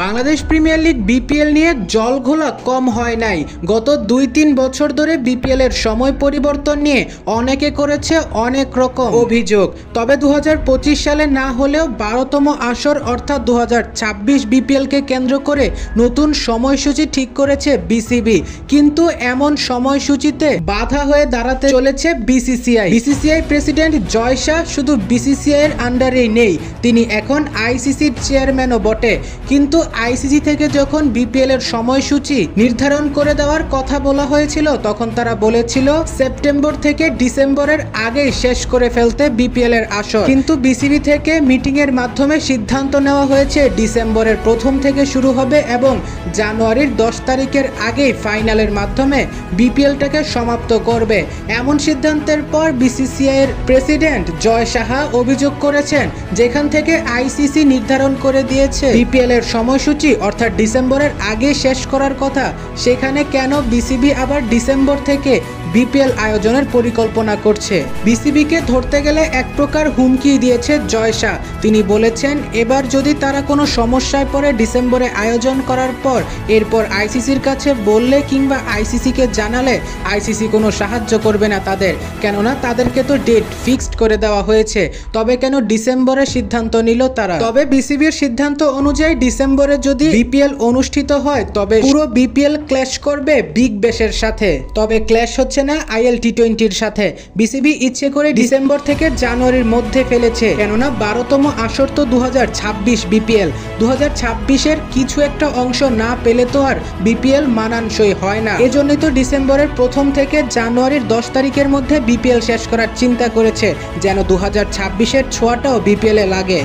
Bangladesh premier league BPL নিয়ে জলঘোলা কম হয় নাই। গত ২-৩ বছর ধরে বিপিএল এর সময় পরিবর্তন নিয়ে অনেকে করেছে অনেক রকম অভিযোগ। তবে ২০২৫ সালে না হলেও ১২তম আসর অর্থাৎ ২০২৬ বিপিএলকে কেন্দ্র করে নতুন সময়সূচি ঠিক করেছে বিসিবি। কিন্তু এমন সময়সূচিতে বাধা হয়ে দাঁড়াতে চলেছে বিসিসিআই। বিসিসিআই প্রেসিডেন্ট জয় শাহ শুধু বিসিসিআই এর আন্ডারেই নেই, তিনি এখন আইসিসির চেয়ারম্যানও বটে। কিন্তু আইসিসি থেকে যখন বিপিএল এর সময়সূচি নির্ধারণ করে দেওয়ার কথা বলা হয়েছিল, তখন তারা বলেছিল সেপ্টেম্বর থেকে ডিসেম্বরের আগেই শেষ করে ফেলতে বিপিএল এর আসর। কিন্তু বিসিবি থেকে মিটিং এর মাধ্যমে সিদ্ধান্ত নেওয়া হয়েছে ডিসেম্বরের প্রথম থেকে শুরু হবে এবং জানুয়ারির ১০ তারিখের আগেই ফাইনালের মাধ্যমে বিপিএলটাকে সমাপ্ত করবে। এমন সিদ্ধান্তের পর বিসিসিআই এর প্রেসিডেন্ট জয় সাহা অভিযোগ করেছেন, যেখান থেকে আইসিসি নির্ধারণ করে দিয়েছে বিপিএল এর সময়সূচি অর্থাৎ ডিসেম্বরের আগে শেষ করার কথা, সেখানে কেন বিসিবি আবার ডিসেম্বর থেকে বিপিএল আয়োজনের পরিকল্পনা করছে। বিসিবিকে ধরতে গেলে এক প্রকার হুমকি দিয়েছে জয় শাহ। তিনি বলেছেন, এবার যদি তারা কোনো সমস্যায় পড়ে ডিসেম্বরে আয়োজন করার পর এরপর আইসিসির কাছে বললে কিংবা আইসিসিকে জানালে আইসিসি কোনো সাহায্য করবে না তাদের, কেননা তাদেরকে তো ডেট ফিক্সড করে দেওয়া হয়েছে। তবে কেন ডিসেম্বরে সিদ্ধান্ত নিল তারা? তবে বিসিবির সিদ্ধান্ত অনুযায়ী ডিসেম্বরে যদি বিপিএল অনুষ্ঠিত হয় তবে পুরো বিপিএল ক্ল্যাশ করবে বিগ ব্যাশের সাথে। তবে ক্ল্যাশ হচ্ছে না আইএল টি20-র সাথে। বিসিবি ইচ্ছে করে ডিসেম্বর থেকে জানুয়ারির মধ্যে ফেলেছে, কেননা ১২তম আসর তো ২০২৬ বিপিএল। ২০২৬-এর কিছু একটা অংশ না পেলে তো আর বিপিএল মানানসই হয় না। এজন্যই তো ডিসেম্বরের প্রথম থেকে জানুয়ারির ১০ তারিখের মধ্যে বিপিএল শেষ করার চিন্তা করেছে, যেন ২০২৬-এর ছোঁয়াটাও বিপিএল এ লাগে।